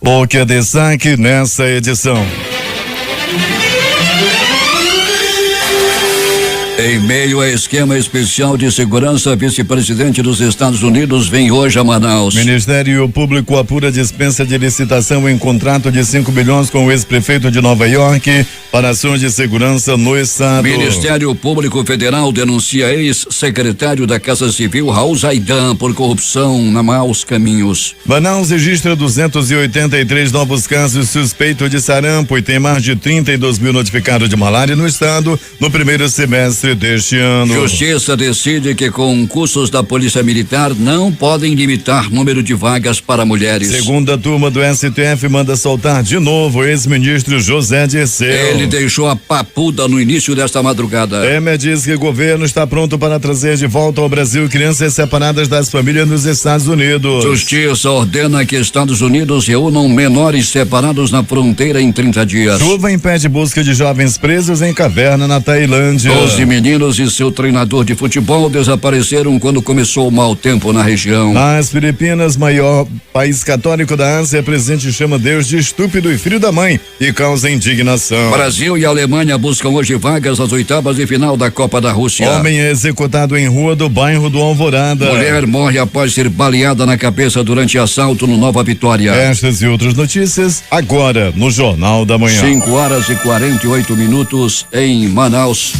O que é destaque nessa edição? Em meio a esquema especial de segurança, vice-presidente dos Estados Unidos vem hoje a Manaus. Ministério Público apura dispensa de licitação em contrato de 5 bilhões com o ex-prefeito de Nova York para ações de segurança no estado. Ministério Público Federal denuncia ex-secretário da Casa Civil, Raul Zaidan, por corrupção na Maus Caminhos. Manaus registra 283 novos casos suspeitos de sarampo e tem mais de 32 mil notificados de malária no estado no primeiro semestre deste ano. Justiça decide que concursos da Polícia Militar não podem limitar número de vagas para mulheres. Segunda turma do STF manda soltar de novo o ex-ministro José Dirceu. Ele deixou a papuda no início desta madrugada. Temer diz que o governo está pronto para trazer de volta ao Brasil crianças separadas das famílias nos Estados Unidos. Justiça ordena que Estados Unidos reúnam menores separados na fronteira em 30 dias. Chuva impede busca de jovens presos em caverna na Tailândia. 12 meninos e seu treinador de futebol desapareceram quando começou o mau tempo na região. Nas Filipinas, maior país católico da Ásia, presidente chama Deus de estúpido e filho da mãe e causa indignação. Brasil e Alemanha buscam hoje vagas às oitavas de final da Copa da Rússia. Homem é executado em rua do bairro do Alvorada. Mulher morre após ser baleada na cabeça durante assalto no Nova Vitória. Estas e outras notícias agora no Jornal da Manhã. 5:48 em Manaus.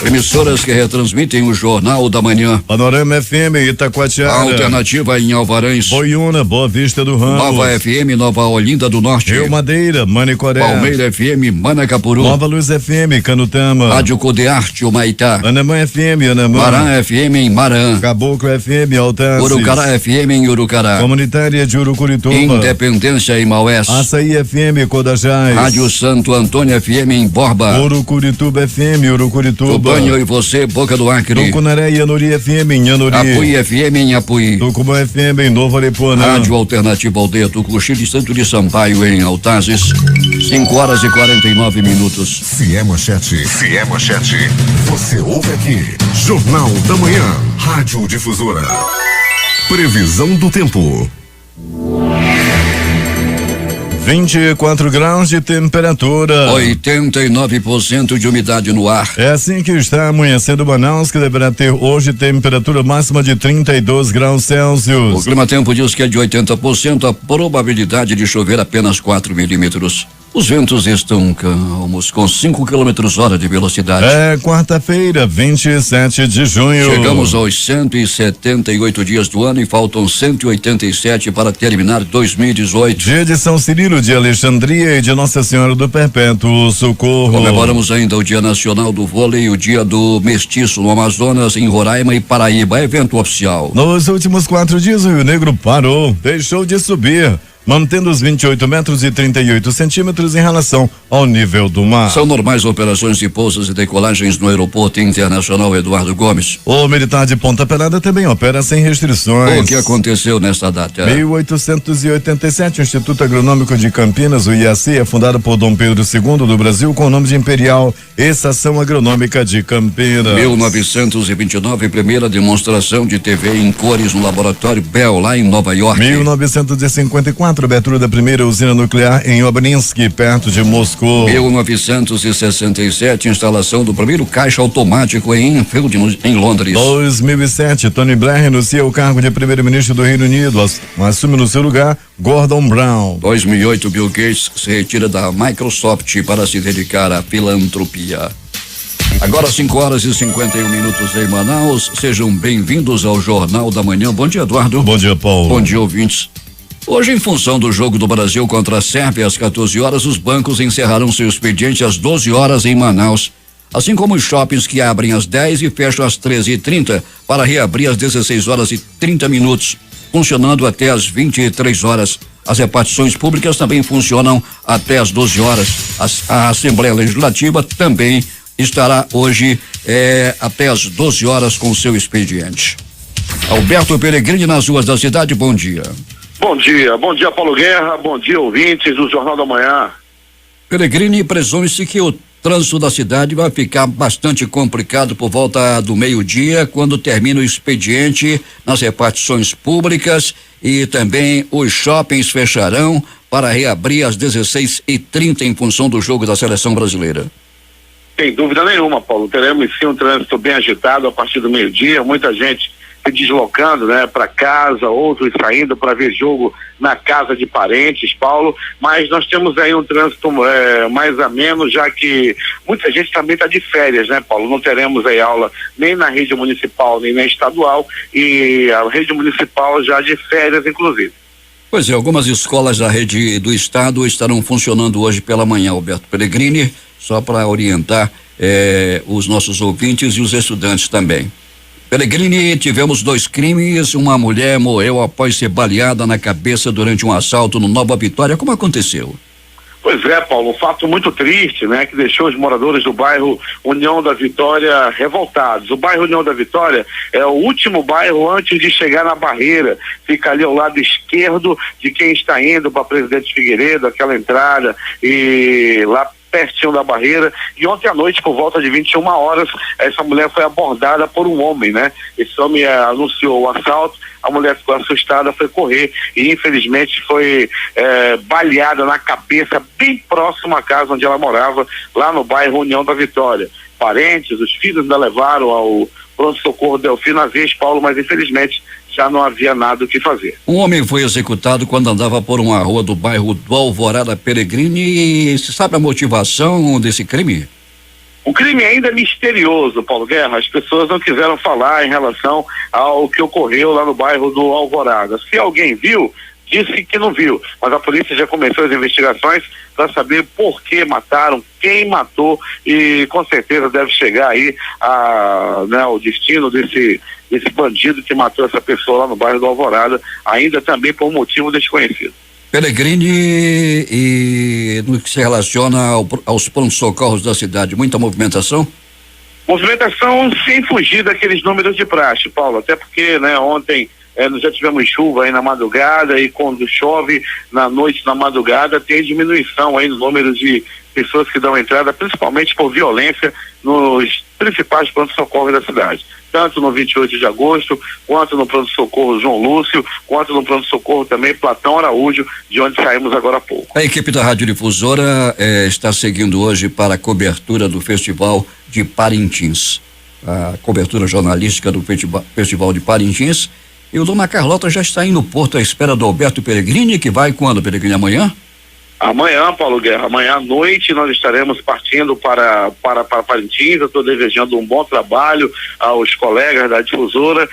Emissoras que retransmitem o Jornal da Manhã. Panorama FM Itacoatiara. Alternativa em Alvarães. Boiúna, Boa Vista do Ramos. Nova FM Nova Olinda do Norte. Rio Madeira, Manicoré. Palmeira FM Manacapuru. Nova Luz FM Canutama. Rádio Codearte Humaitá. Anamã FM Anamã. Marã FM em Marã. Caboclo FM Altaçes. Urucará FM em Urucará. Comunitária de Urucurituba. Independência em Maués. Açaí FM Codajás. Rádio Santo Antônio FM em Borba. Urucurituba FM Urucurituba. Banho e você, Boca do Acre. Tucunaré e Anuri FM em Anuri. Apuí FM em Apuí. Tucumã FM em Novo Aripuanã. Rádio Alternativa Aldeia Tucuxi de Santo de Sampaio em Altazes. 5:49. Se é manchete, você ouve aqui. Jornal da Manhã, Rádio Difusora. Previsão do tempo. 24 graus de temperatura. 89% de umidade no ar. É assim que está amanhecendo Manaus, que deverá ter hoje temperatura máxima de 32 graus Celsius. O clima-tempo diz que é de 80% a probabilidade de chover apenas 4 milímetros. Os ventos estão calmos, com 5 km/h de velocidade. É quarta-feira, 27 de junho. Chegamos aos 178 dias do ano e faltam 187 para terminar 2018. Dia de São Cirilo, de Alexandria e de Nossa Senhora do Perpétuo Socorro. Comemoramos ainda o Dia Nacional do Vôlei e o Dia do Mestiço no Amazonas, em Roraima e Paraíba. Evento oficial. Nos últimos 4 dias, o Rio Negro parou, deixou de subir, mantendo os 28 metros e 38 centímetros em relação ao nível do mar. São normais operações de pousas e decolagens no Aeroporto Internacional Eduardo Gomes. O militar de Ponta Pelada também opera sem restrições. O que aconteceu nesta data? 1887, o Instituto Agronômico de Campinas, o IAC, é fundado por Dom Pedro II do Brasil com o nome de Imperial Estação Agronômica de Campinas. 1929, primeira demonstração de TV em cores no Laboratório Bell, lá em Nova York. 1954, abertura da primeira usina nuclear em Obninsk, perto de Moscou. 1967, instalação do primeiro caixa automático em Enfield, em Londres. 2007, Tony Blair renuncia ao cargo de primeiro-ministro do Reino Unido, assume no seu lugar Gordon Brown. 2008, Bill Gates se retira da Microsoft para se dedicar à filantropia. Agora 5:51 em Manaus. Sejam bem-vindos ao Jornal da Manhã. Bom dia, Eduardo. Bom dia, Paulo. Bom dia, ouvintes. Hoje, em função do jogo do Brasil contra a Sérvia às 14 horas, os bancos encerrarão seu expediente às 12 horas em Manaus, assim como os shoppings que abrem às 10 e fecham às 13h30 para reabrir às 16h30, funcionando até às 23 horas. As repartições públicas também funcionam até às 12 horas. A Assembleia Legislativa também estará hoje até às 12 horas com seu expediente. Alberto Peregrini nas ruas da cidade, bom dia. Bom dia Paulo Guerra, bom dia ouvintes do Jornal da Manhã. Peregrini, presume-se que o trânsito da cidade vai ficar bastante complicado por volta do meio-dia, quando termina o expediente nas repartições públicas, e também os shoppings fecharão para reabrir às 16h30 em função do jogo da seleção brasileira. Sem dúvida nenhuma, Paulo. Teremos sim um trânsito bem agitado a partir do meio-dia, muita gente se deslocando, né, para casa, outros saindo para ver jogo na casa de parentes, Paulo, mas nós temos aí um trânsito mais ameno, já que muita gente também está de férias, né, Paulo? Não teremos aí aula nem na rede municipal, nem na estadual, e a rede municipal já de férias, inclusive. Pois é, algumas escolas da rede do estado estarão funcionando hoje pela manhã, Alberto Pellegrini, só para orientar os nossos ouvintes e os estudantes também. Pellegrini, tivemos 2 crimes, uma mulher morreu após ser baleada na cabeça durante um assalto no Nova Vitória. Como aconteceu? Pois é, Paulo, um fato muito triste, né, que deixou os moradores do bairro União da Vitória revoltados. O bairro União da Vitória é o último bairro antes de chegar na Barreira, fica ali ao lado esquerdo de quem está indo para Presidente Figueiredo, aquela entrada, e lá pertinho da Barreira, e ontem à noite, por volta de 21 horas, essa mulher foi abordada por um homem, né? Esse homem anunciou o assalto, a mulher ficou assustada, foi correr e infelizmente foi baleada na cabeça, bem próximo à casa onde ela morava, lá no bairro União da Vitória. Parentes, os filhos ainda levaram ao pronto-socorro Delfino Aziz, Paulo, mas infelizmente já não havia nada o que fazer. Um homem foi executado quando andava por uma rua do bairro do Alvorada Pellegrini. E se sabe a motivação desse crime? O crime ainda é misterioso, Paulo Guerra. As pessoas não quiseram falar em relação ao que ocorreu lá no bairro do Alvorada. Se alguém viu, disse que não viu, mas a polícia já começou as investigações para saber por que mataram, quem matou, e com certeza deve chegar aí ao destino desse bandido que matou essa pessoa lá no bairro do Alvorada, ainda também por motivo desconhecido. Pellegrini, e no que se relaciona aos pronto-socorros da cidade, muita movimentação? Movimentação sem fugir daqueles números de praxe, Paulo, até porque, né, ontem nós já tivemos chuva aí na madrugada, e quando chove na noite, na madrugada, tem diminuição aí no número de pessoas que dão entrada, principalmente por violência, nos principais pronto-socorros da cidade. Tanto no 28 de agosto, quanto no pronto-socorro João Lúcio, quanto no pronto-socorro também Platão Araújo, de onde saímos agora há pouco. A equipe da Rádio Difusora está seguindo hoje para a cobertura do Festival de Parintins. A cobertura jornalística do Festival de Parintins. E o Dona Carlota já está aí no Porto à espera do Alberto Pellegrini, que vai quando, Pellegrini? Amanhã? Amanhã, Paulo Guerra, amanhã à noite nós estaremos partindo para Parintins. Eu estou desejando um bom trabalho aos colegas da Difusora,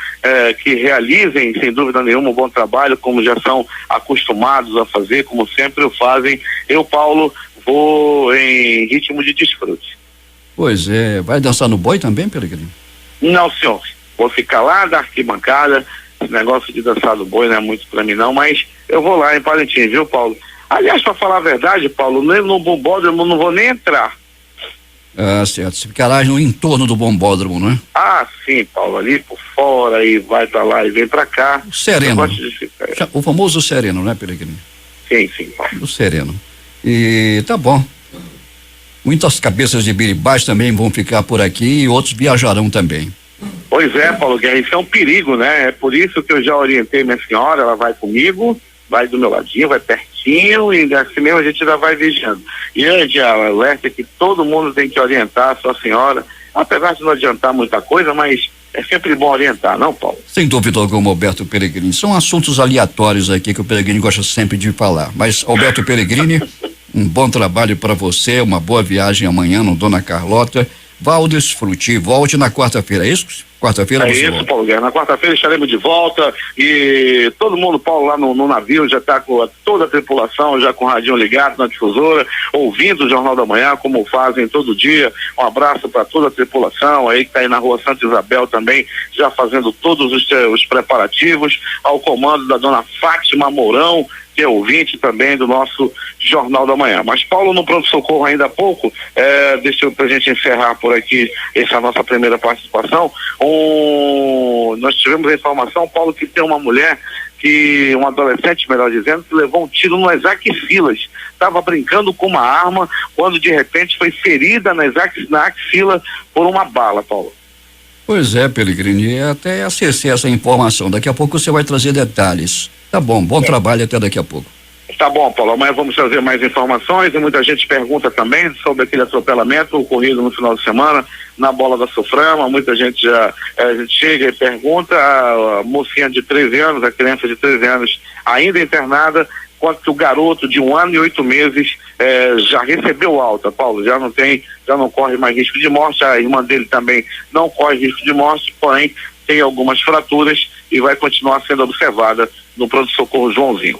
que realizem, sem dúvida nenhuma, um bom trabalho, como já são acostumados a fazer, como sempre o fazem. Eu, Paulo, vou em ritmo de desfrute. Pois é, vai dançar no boi também, Pellegrini? Não, senhor, vou ficar lá da arquibancada. Esse negócio de dançar no boi não é muito para mim não, mas eu vou lá em Parintins, viu, Paulo? Aliás, para falar a verdade, Paulo, no bombódromo não vou nem entrar. Ah, certo. Você ficará no entorno do bombódromo, não é? Ah, sim, Paulo, ali por fora, e vai para lá e vem para cá. O sereno. Ficar... O famoso sereno, né, Pellegrini? Sim, Paulo. O sereno. E tá bom. Muitas cabeças de biribás também vão ficar por aqui, e outros viajarão também. Pois é, Paulo Guerra, isso é um perigo, né? É por isso que eu já orientei minha senhora, ela vai comigo, vai do meu ladinho, vai pertinho, e assim mesmo a gente já vai vigiando. E antes, alerta que todo mundo tem que orientar a sua senhora, apesar de não adiantar muita coisa, mas é sempre bom orientar, não, Paulo? Sem dúvida alguma, Alberto Pellegrini. São assuntos aleatórios aqui que o Pellegrini gosta sempre de falar. Mas, Alberto Pellegrini, um bom trabalho para você, uma boa viagem amanhã no Dona Carlota. Vá ao desfrute, volte na quarta-feira, é isso? Quarta-feira? É isso, Paulo Guerra. Na quarta-feira estaremos de volta, e todo mundo, Paulo, lá no navio já está com toda a tripulação, já com o radinho ligado na Difusora, ouvindo o Jornal da Manhã, como fazem todo dia. Um abraço para toda a tripulação aí que está aí na Rua Santa Isabel também, já fazendo todos os preparativos, ao comando da dona Fátima Mourão, que é ouvinte também do nosso Jornal da Manhã. Mas, Paulo, no pronto-socorro ainda há pouco, deixa eu, pra gente encerrar por aqui essa nossa primeira participação, nós tivemos a informação, Paulo, que tem uma mulher que um adolescente, melhor dizendo, que levou um tiro nas axilas. Estava brincando com uma arma quando de repente foi ferida na axila por uma bala, Paulo. Pois é, Pellegrini, até acessei essa informação. Daqui a pouco você vai trazer detalhes. Tá bom, bom trabalho, até daqui a pouco. Tá bom, Paulo, amanhã vamos trazer mais informações e muita gente pergunta também sobre aquele atropelamento ocorrido no final de semana na Bola da Soframa. Muita gente a gente chega e pergunta, a mocinha de 13 anos, a criança de 13 anos ainda internada, enquanto que o garoto de 1 ano e 8 meses já recebeu alta, Paulo, já não corre mais risco de morte, a irmã dele também não corre risco de morte, porém tem algumas fraturas e vai continuar sendo observada no pronto-socorro Joãozinho.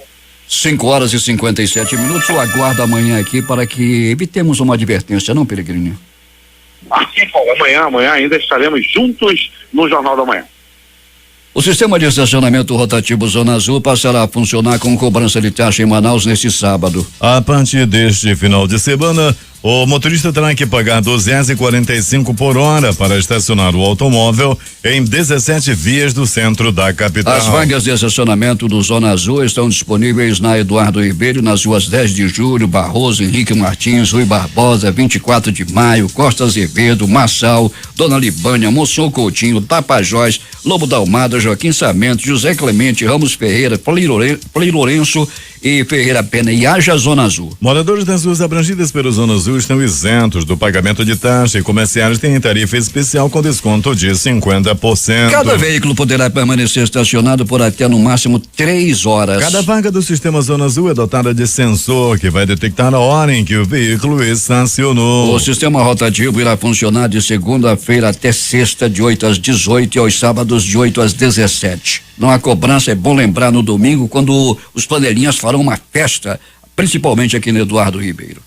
5h57. Eu aguardo amanhã aqui para que evitemos uma advertência, não, Pellegrini? Aqui, Paulo, amanhã ainda estaremos juntos no Jornal da Manhã. O sistema de estacionamento rotativo Zona Azul passará a funcionar com cobrança de taxa em Manaus neste sábado. A partir deste final de semana, o motorista terá que pagar R$12,45 por hora para estacionar o automóvel em 17 vias do centro da capital. As vagas de estacionamento do Zona Azul estão disponíveis na Eduardo Ribeiro, nas ruas 10 de Julho, Barroso, Henrique Martins, Rui Barbosa, 24 de Maio, Costa Azevedo, Massal, Dona Libânia, Monsenhor Coutinho, Tapajós, Lobo da Almada, Joaquim Sarmento, José Clemente, Ramos Ferreira, Plei Lourenço e Ferreira Pena, e haja Zona Azul. Moradores das ruas abrangidas pelo Zona Azul estão isentos do pagamento de taxa e comerciários têm tarifa especial com desconto de 50%. Cada veículo poderá permanecer estacionado por até no máximo 3 horas. Cada vaga do sistema Zona Azul é dotada de sensor que vai detectar a hora em que o veículo estacionou. O sistema rotativo irá funcionar de segunda-feira até sexta, de 8 às 18 e aos sábados de 8 às 17. Não há cobrança, é bom lembrar no domingo, quando os panelinhas farão uma festa, principalmente aqui no Eduardo Ribeiro.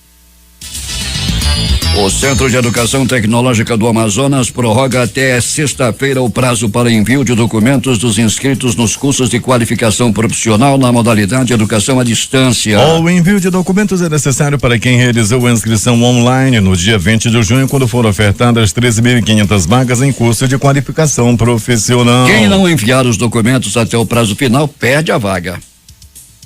O Centro de Educação Tecnológica do Amazonas prorroga até sexta-feira o prazo para envio de documentos dos inscritos nos cursos de qualificação profissional na modalidade Educação à Distância. O envio de documentos é necessário para quem realizou a inscrição online no dia 20 de junho, quando foram ofertadas 13.500 vagas em curso de qualificação profissional. Quem não enviar os documentos até o prazo final perde a vaga.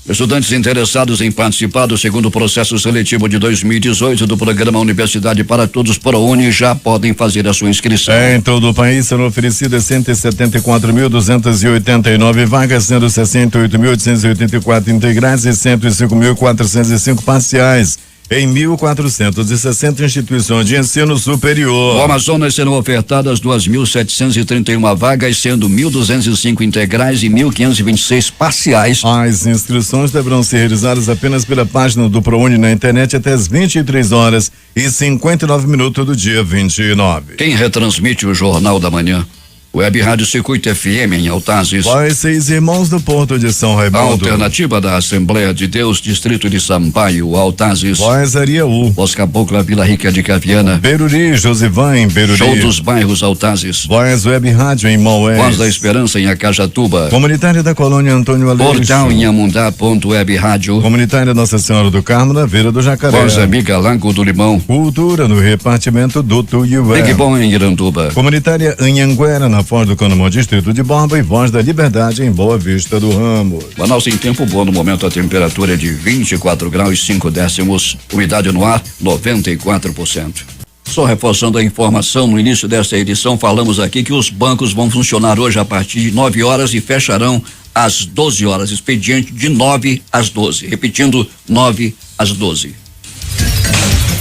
Estudantes interessados em participar do segundo processo seletivo de 2018 do programa Universidade para Todos ProUni já podem fazer a sua inscrição. Em todo o país serão oferecidas 174.289 vagas, sendo 68.884 integrais e 105.405 parciais, em 1.460 instituições de ensino superior. No Amazonas serão ofertadas 2.731 vagas, sendo 1.205 integrais e 1.526 parciais. As inscrições deverão ser realizadas apenas pela página do ProUni na internet até as 23h59 do dia 29. Quem retransmite o Jornal da Manhã? Web Rádio Circuito FM em Altazes. Voz 6 Irmãos do Porto de São Raimundo. Alternativa da Assembleia de Deus, Distrito de Sampaio, Altazes. Voz Ariaú. Voz Cabocla, Vila Rica de Caviana. Beruri, Josivan em Beruri. Show dos Bairros, Altazes. Voz Web Rádio em Maués. Voz da Esperança em Acajatuba. Comunitária da Colônia Antônio Aleixo. Portal em Amundá.web Rádio. Comunitária Nossa Senhora do Carmo na Beira do Jacaré. Voz Amiga Lago do Limão. Cultura no repartimento do Tuiué. Big Bom em Iranduba. Comunitária Anhanguera na Foz do Canamão, Distrito de Borba, e Voz da Liberdade em Boa Vista do Ramos. Manaus em tempo bom, no momento a temperatura é de 24 graus e 5 décimos, umidade no ar 94%. Só reforçando a informação, no início desta edição falamos aqui que os bancos vão funcionar hoje a partir de 9 horas e fecharão às 12 horas, expediente de 9 às 12, repetindo, 9 às 12.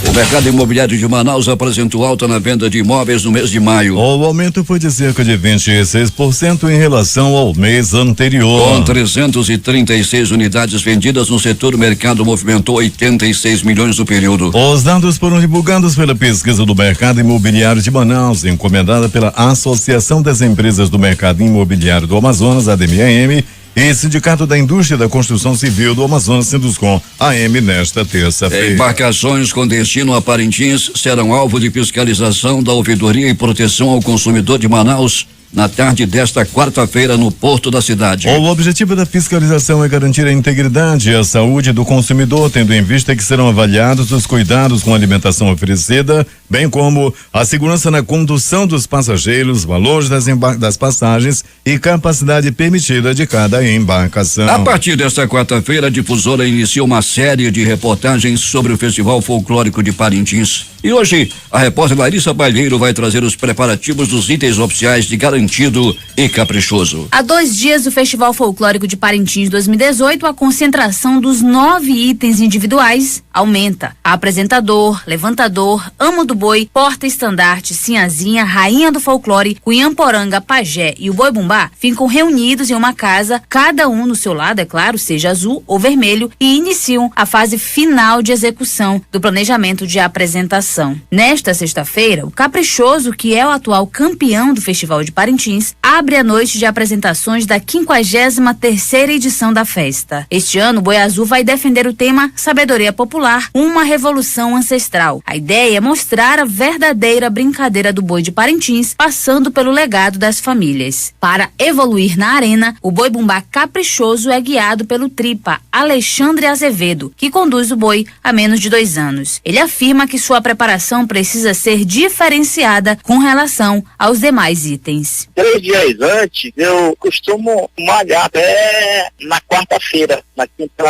O mercado imobiliário de Manaus apresentou alta na venda de imóveis no mês de maio. O aumento foi de cerca de 26% em relação ao mês anterior. Com 336 unidades vendidas no setor, o mercado movimentou 86 milhões no período. Os dados foram divulgados pela pesquisa do mercado imobiliário de Manaus, encomendada pela Associação das Empresas do Mercado Imobiliário do Amazonas, ADMAM, e Sindicato da Indústria da Construção Civil do Amazonas, Sinduscom, AM, nesta terça-feira. Embarcações com destino a Parintins serão alvo de fiscalização da Ouvidoria e Proteção ao Consumidor de Manaus na tarde desta quarta-feira no porto da cidade. O objetivo da fiscalização é garantir a integridade e a saúde do consumidor, tendo em vista que serão avaliados os cuidados com a alimentação oferecida bem como a segurança na condução dos passageiros, valores das passagens e capacidade permitida de cada embarcação. A partir desta quarta-feira, a Difusora inicia uma série de reportagens sobre o Festival Folclórico de Parintins. E hoje, a repórter Larissa Balheiro vai trazer os preparativos dos itens oficiais de Garantido e Caprichoso. Há 2 dias do Festival Folclórico de Parintins 2018, a concentração dos 9 itens individuais aumenta. Apresentador, levantador, amo do boi, porta-estandarte, sinhazinha, rainha do folclore, cunhamporanga, pajé e o boi bumbá ficam reunidos em uma casa, cada um no seu lado, é claro, seja azul ou vermelho, e iniciam a fase final de execução do planejamento de apresentação. Nesta sexta-feira, o Caprichoso, que é o atual campeão do Festival de Parintins, abre a noite de apresentações da 53ª edição da festa. Este ano, o Boi Azul vai defender o tema Sabedoria Popular, uma revolução ancestral. A ideia é mostrar a verdadeira brincadeira do boi de Parintins, passando pelo legado das famílias. Para evoluir na arena, o boi bumbá Caprichoso é guiado pelo tripa Alexandre Azevedo, que conduz o boi há menos de 2 anos. Ele afirma que sua preparação precisa ser diferenciada com relação aos demais itens. 3 dias antes, eu costumo malhar até na quarta-feira. Na quinta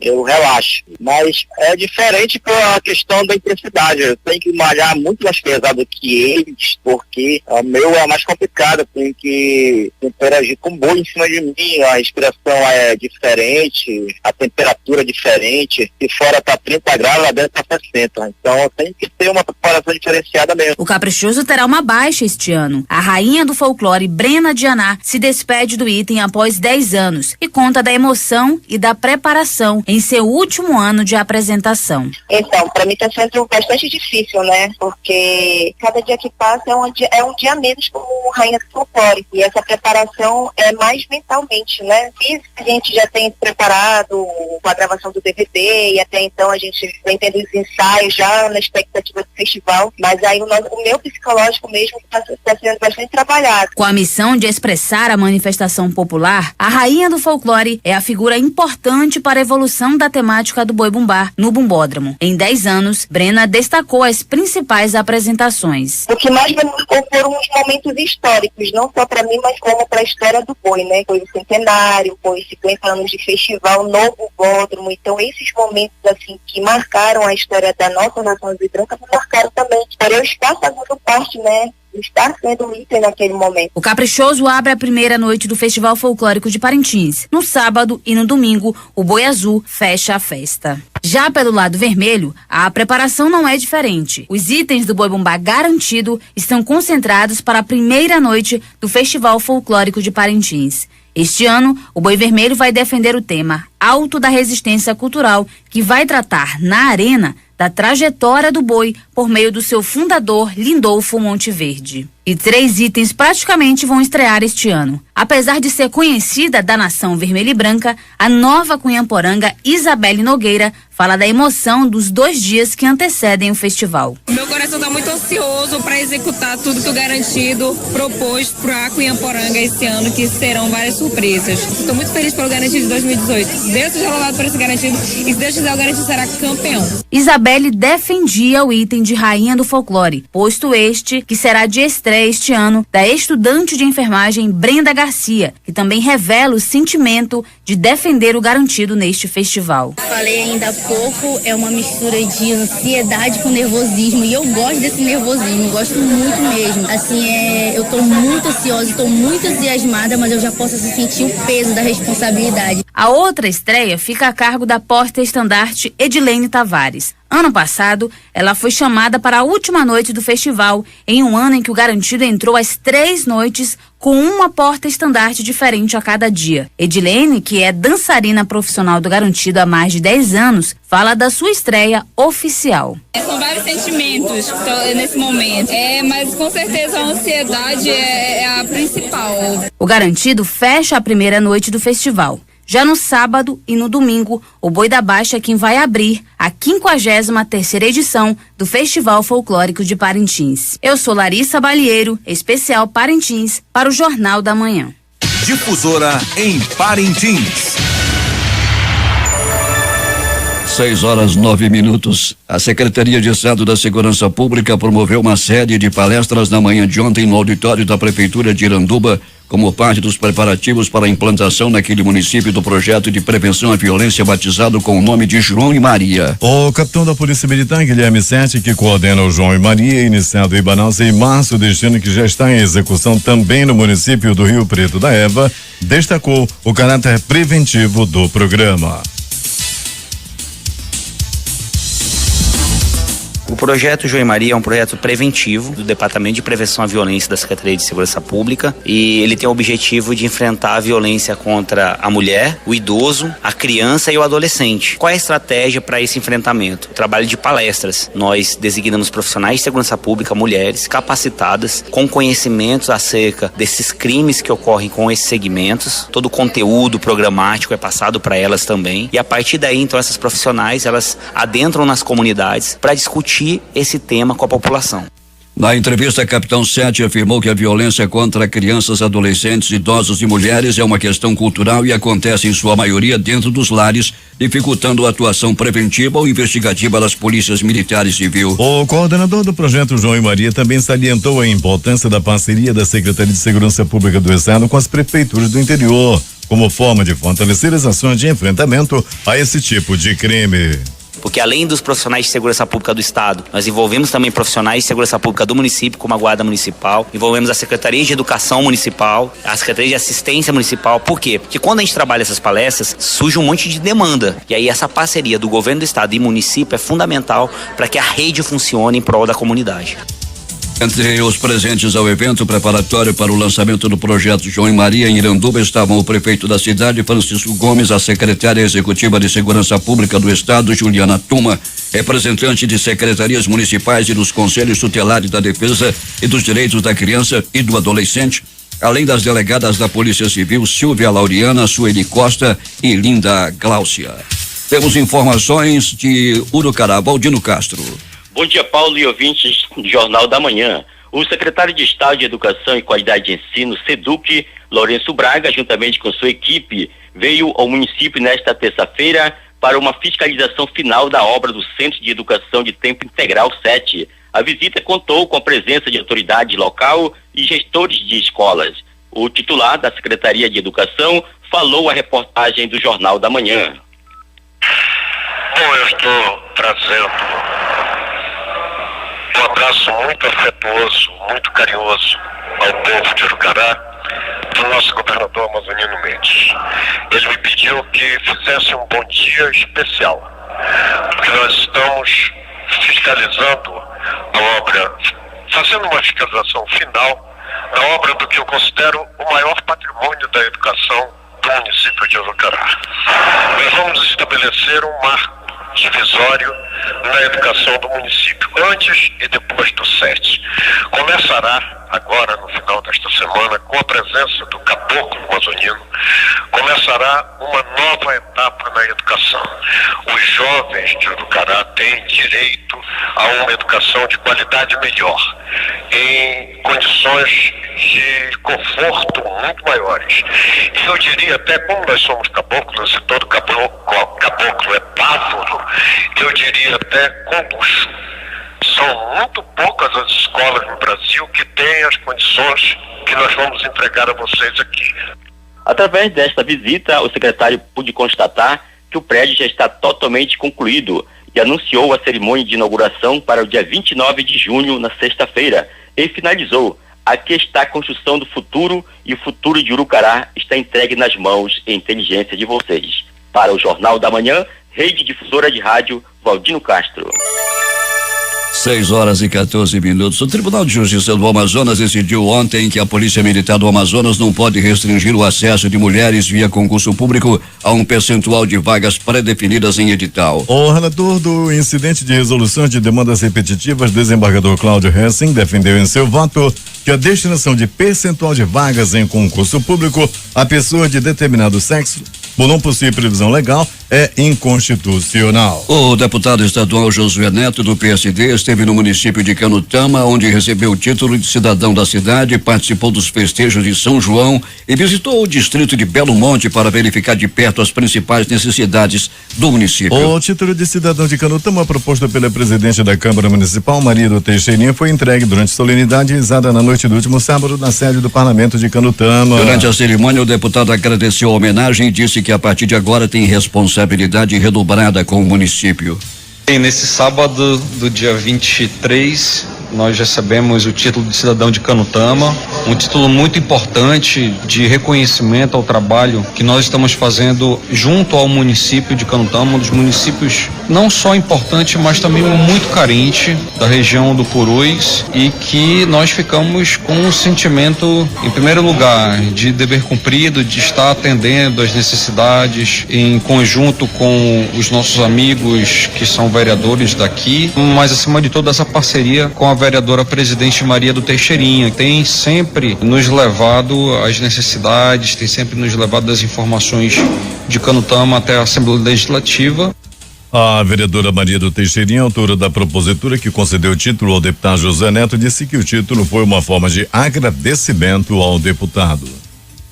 eu relaxo. Mas é diferente com a questão da intensidade. Eu tenho que malhar muito mais pesado que eles, porque o meu é mais complicado. Eu tenho que interagir com o boi em cima de mim. A respiração é diferente, a temperatura é diferente. Se fora tá 30 graus, lá dentro tá 60. Então eu tenho que ter uma preparação diferenciada mesmo. O Caprichoso terá uma baixa este ano. A rainha do folclore, Brena Dianá, se despede do item após 10 anos e conta da emoção e da preparação em seu último ano de apresentação. Então, para mim tá sendo bastante difícil, né? Porque cada dia que passa é um dia menos como rainha do folclore. E essa preparação é mais mentalmente, né? A gente já tem preparado com a gravação do DVD e até então a gente vem tendo os ensaios já na expectativa do festival, mas aí o meu psicológico mesmo está sendo bastante trabalhado. Com a missão de expressar a manifestação popular, a rainha do folclore é a figura importante para a evolução da temática do boi bumbá no bumbódromo. Em 10 anos, Brena destacou as principais apresentações. O que mais me marcou foram os momentos históricos, não só para mim, mas como para a história do boi, né? Foi o centenário, foi 50 anos de festival no bumbódromo. Então esses momentos assim que marcaram a história da nossa nação de branca me marcaram também. Eu estar fazendo parte, né? Estar sendo um item naquele momento. O Caprichoso abre a primeira noite do Festival Folclórico de Parintins. No sábado e no domingo, o Boi Azul fecha a festa. Já pelo lado vermelho, a preparação não é diferente. Os itens do Boi Bumbá Garantido estão concentrados para a primeira noite do Festival Folclórico de Parintins. Este ano, o Boi Vermelho vai defender o tema Alto da Resistência Cultural, que vai tratar na arena da trajetória do boi por meio do seu fundador, Lindolfo Monteverde. E 3 itens praticamente vão estrear este ano. Apesar de ser conhecida da nação vermelha e branca, a nova cunhamporanga Isabelle Nogueira fala da emoção dos 2 dias que antecedem o festival. Meu coração está muito ansioso para executar tudo que o Garantido propôs para a Cunhamporanga esse ano, que serão várias surpresas. Estou muito feliz pelo Garantido de 2018. Deus seja louvado por esse Garantido e se Deus quiser o Garantido será campeão. Isabelle defendia o item de rainha do folclore, posto este que será de estreia este ano da estudante de enfermagem Brenda Garcia, que também revela o sentimento de defender o Garantido neste festival. Falei ainda há pouco, é uma mistura de ansiedade com nervosismo e eu gosto desse nervosismo, gosto muito mesmo. Assim, eu tô muito ansiosa, tô muito entusiasmada, mas eu já posso sentir o peso da responsabilidade. A outra estreia fica a cargo da porta-estandarte Edilene Tavares. Ano passado, ela foi chamada para a última noite do festival, em um ano em que o Garantido entrou às 3 noites com uma porta-estandarte diferente a cada dia. Edilene, que é dançarina profissional do Garantido há mais de 10 anos, fala da sua estreia oficial. São vários sentimentos nesse momento, mas com certeza a ansiedade é a principal. O Garantido fecha a primeira noite do festival. Já no sábado e no domingo, o Boi da Baixa é quem vai abrir a 53ª edição do Festival Folclórico de Parintins. Eu sou Larissa Balheiro, especial Parintins, para o Jornal da Manhã. Difusora em Parintins. 6:09. A Secretaria de Estado da Segurança Pública promoveu uma série de palestras na manhã de ontem no auditório da Prefeitura de Iranduba, como parte dos preparativos para a implantação naquele município do projeto de prevenção à violência batizado com o nome de João e Maria. O capitão da Polícia Militar, Guilherme Sete, que coordena o João e Maria, iniciado em Manaus em março deste ano, que já está em execução também no município do Rio Preto da Eva, destacou o caráter preventivo do programa. O projeto João e Maria é um projeto preventivo do Departamento de Prevenção à Violência da Secretaria de Segurança Pública e ele tem o objetivo de enfrentar a violência contra a mulher, o idoso, a criança e o adolescente. Qual é a estratégia para esse enfrentamento? O trabalho de palestras. Nós designamos profissionais de segurança pública, mulheres capacitadas, com conhecimentos acerca desses crimes que ocorrem com esses segmentos. Todo o conteúdo programático é passado para elas também. E a partir daí, então, essas profissionais, elas adentram nas comunidades para discutir esse tema com a população. Na entrevista, Capitão Sete afirmou que a violência contra crianças, adolescentes, idosos e mulheres é uma questão cultural e acontece em sua maioria dentro dos lares, dificultando a atuação preventiva ou investigativa das polícias militar e civil. O coordenador do projeto João e Maria também salientou a importância da parceria da Secretaria de Segurança Pública do Estado com as prefeituras do interior, como forma de fortalecer as ações de enfrentamento a esse tipo de crime. Porque além dos profissionais de segurança pública do Estado, nós envolvemos também profissionais de segurança pública do município, como a Guarda Municipal, envolvemos a Secretaria de Educação Municipal, a Secretaria de Assistência Municipal. Por quê? Porque quando a gente trabalha essas palestras, surge um monte de demanda. E aí essa parceria do governo do Estado e município é fundamental para que a rede funcione em prol da comunidade. Entre os presentes ao evento preparatório para o lançamento do projeto João e Maria em Iranduba estavam o prefeito da cidade, Francisco Gomes, a secretária executiva de Segurança Pública do Estado, Juliana Tuma, representante de secretarias municipais e dos conselhos tutelares da defesa e dos direitos da criança e do adolescente, além das delegadas da Polícia Civil, Silvia Lauriana, Sueli Costa e Linda Gláucia. Temos informações de Urucará, Valdino Castro. Bom dia, Paulo e ouvintes do Jornal da Manhã. O secretário de Estado de Educação e Qualidade de Ensino, SEDUC, Lourenço Braga, juntamente com sua equipe, veio ao município nesta terça-feira para uma fiscalização final da obra do Centro de Educação de Tempo Integral 7. A visita contou com a presença de autoridade local e gestores de escolas. O titular da Secretaria de Educação falou à reportagem do Jornal da Manhã. Bom, eu estou trazendo um abraço muito afetuoso, muito carinhoso ao povo de Urucará, do nosso governador Amazonino Mendes. Ele me pediu que fizesse um bom dia especial, porque nós estamos fiscalizando a obra, fazendo uma fiscalização final da obra do que eu considero o maior patrimônio da educação do município de Urucará. Nós vamos estabelecer um marco divisório na educação do município, antes e depois do 7. Começará agora, no final desta semana, com a presença do caboclo amazonino, começará uma nova etapa na educação. Os jovens de Urucará têm direito a uma educação de qualidade melhor, em condições de conforto muito maiores. E eu diria até, como nós somos caboclos e todo caboclo é pávoro, eu diria até com luxo. São muito poucas as escolas no Brasil que têm as condições que nós vamos entregar a vocês aqui. Através desta visita, o secretário pôde constatar que o prédio já está totalmente concluído e anunciou a cerimônia de inauguração para o dia 29 de junho, na sexta-feira, e finalizou: aqui está a construção do futuro e o futuro de Urucará está entregue nas mãos e inteligência de vocês. Para o Jornal da Manhã, Rede Difusora de Rádio, Valdino Castro. 6:14. O Tribunal de Justiça do Amazonas decidiu ontem que a Polícia Militar do Amazonas não pode restringir o acesso de mulheres via concurso público a um percentual de vagas pré-definidas em edital. O relator do incidente de resolução de demandas repetitivas, desembargador Cláudio Hessing, defendeu em seu voto que a destinação de percentual de vagas em concurso público a pessoa de determinado sexo, por não possuir previsão legal, é inconstitucional. O deputado estadual Josué Neto, do PSD, esteve no município de Canutama, onde recebeu o título de cidadão da cidade, participou dos festejos de São João e visitou o distrito de Belo Monte para verificar de perto as principais necessidades do município. O título de cidadão de Canutama, proposto pela presidente da Câmara Municipal, Maria do Teixeirinha, foi entregue durante solenidade realizada na noite do último sábado na sede do Parlamento de Canutama. Durante a cerimônia, o deputado agradeceu a homenagem e disse que a partir de agora tem responsabilidade redobrada com o município. E nesse sábado do dia 23, nós recebemos o título de cidadão de Canutama, um título muito importante de reconhecimento ao trabalho que nós estamos fazendo junto ao município de Canutama, um dos municípios não só importante, mas também muito carente da região do Purus, e que nós ficamos com um sentimento, em primeiro lugar, de dever cumprido, de estar atendendo às necessidades em conjunto com os nossos amigos que são vereadores daqui, mas acima de tudo essa parceria com a vereadora presidente Maria do Teixeirinha, que tem sempre nos levado às necessidades, tem sempre nos levado das informações de Canutama até a Assembleia Legislativa. A vereadora Maria do Teixeirinha, autora da propositura que concedeu o título ao deputado José Neto, disse que o título foi uma forma de agradecimento ao deputado.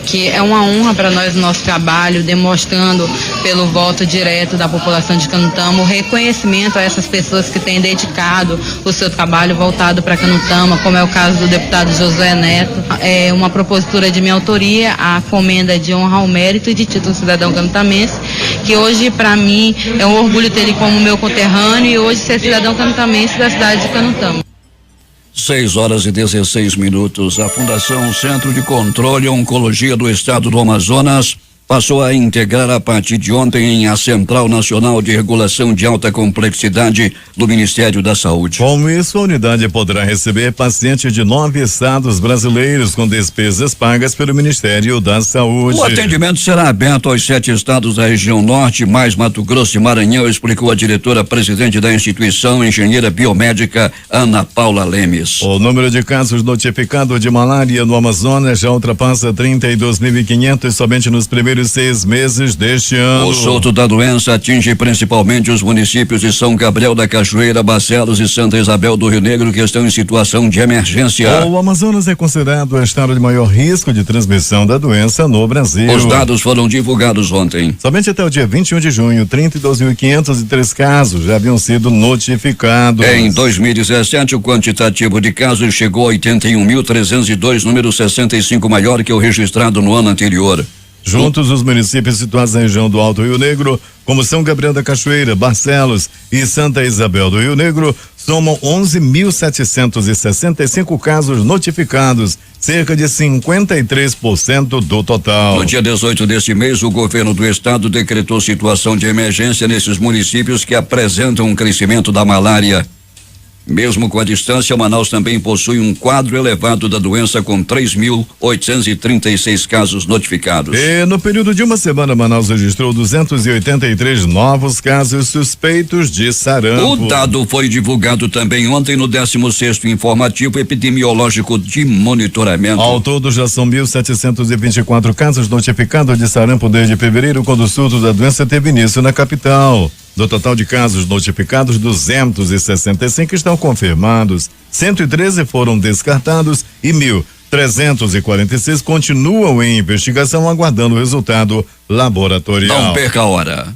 Que é uma honra para nós o nosso trabalho, demonstrando pelo voto direto da população de Canutama o reconhecimento a essas pessoas que têm dedicado o seu trabalho voltado para Canutama, como é o caso do deputado Josué Neto. É uma propositura de minha autoria, a comenda de honra ao mérito e de título cidadão canutamense, que hoje para mim é um orgulho ter ele como meu conterrâneo e hoje ser cidadão canutamense da cidade de Canutama. 6:16. A Fundação Centro de Controle e Oncologia do Estado do Amazonas passou a integrar a partir de ontem a Central Nacional de Regulação de Alta Complexidade do Ministério da Saúde. Com isso, a unidade poderá receber pacientes de 9 estados brasileiros com despesas pagas pelo Ministério da Saúde. O atendimento será aberto aos 7 estados da região norte, mais Mato Grosso e Maranhão, explicou a diretora-presidente da instituição, engenheira biomédica Ana Paula Lemes. O número de casos notificados de malária no Amazonas já ultrapassa 32.500 somente nos primeiros 6 meses deste ano. O surto da doença atinge principalmente os municípios de São Gabriel da Cachoeira, Barcelos e Santa Isabel do Rio Negro, que estão em situação de emergência. O Amazonas é considerado o estado de maior risco de transmissão da doença no Brasil. Os dados foram divulgados ontem. Somente até o dia 21 de junho, 32.503 casos já haviam sido notificados. Em 2017, o quantitativo de casos chegou a 81.302, número 65 maior que o registrado no ano anterior. Juntos, os municípios situados na região do Alto Rio Negro, como São Gabriel da Cachoeira, Barcelos e Santa Isabel do Rio Negro, somam 11.765 casos notificados, cerca de 53% do total. No dia 18 deste mês, o governo do estado decretou situação de emergência nesses municípios que apresentam um crescimento da malária. Mesmo com a distância, Manaus também possui um quadro elevado da doença com 3.836 casos notificados. E no período de uma semana, Manaus registrou 283 novos casos suspeitos de sarampo. O dado foi divulgado também ontem no 16º Informativo Epidemiológico de Monitoramento. Ao todo, já são 1.724 casos notificados de sarampo desde fevereiro, quando o surto da doença teve início na capital. Do total de casos notificados, 265 estão confirmados, 113 foram descartados e 1.346 continuam em investigação, aguardando o resultado laboratorial. Não perca a hora.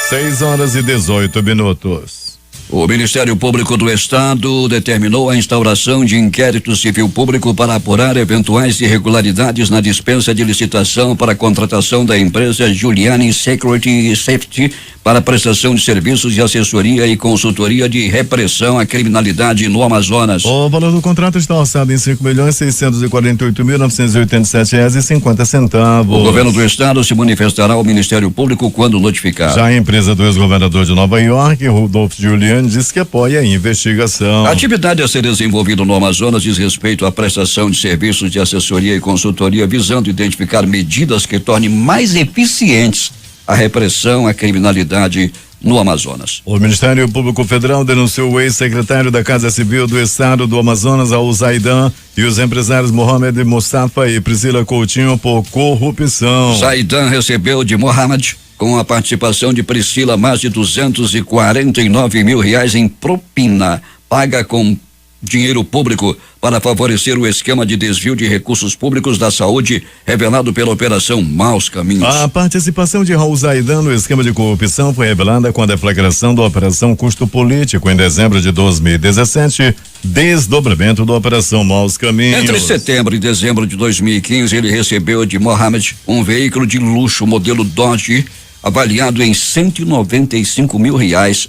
6:18. O Ministério Público do Estado determinou a instauração de inquérito civil público para apurar eventuais irregularidades na dispensa de licitação para a contratação da empresa Giuliani Security Safety para prestação de serviços de assessoria e consultoria de repressão à criminalidade no Amazonas. O valor do contrato está orçado em R$5.648.980,50. O governo do estado se manifestará ao Ministério Público quando notificar. Já a empresa do ex-governador de Nova York, Rudolph Giuliani, diz que apoia a investigação. A atividade a ser desenvolvida no Amazonas diz respeito à prestação de serviços de assessoria e consultoria, visando identificar medidas que tornem mais eficientes a repressão à criminalidade no Amazonas. O Ministério Público Federal denunciou o ex-secretário da Casa Civil do Estado do Amazonas, Al Zaidan, e os empresários Mohamed Mustafa e Priscila Coutinho por corrupção. Zaidan recebeu de Mohamed com a participação de Priscila, mais de R$249 mil em propina, paga com dinheiro público para favorecer o esquema de desvio de recursos públicos da saúde revelado pela Operação Maus Caminhos. A participação de Raul Zaidan no esquema de corrupção foi revelada com a deflagração da Operação Custo Político em dezembro de 2017, desdobramento da Operação Maus Caminhos. Entre setembro e dezembro de 2015, ele recebeu de Mohamed um veículo de luxo modelo Dodge avaliado em R$195 mil,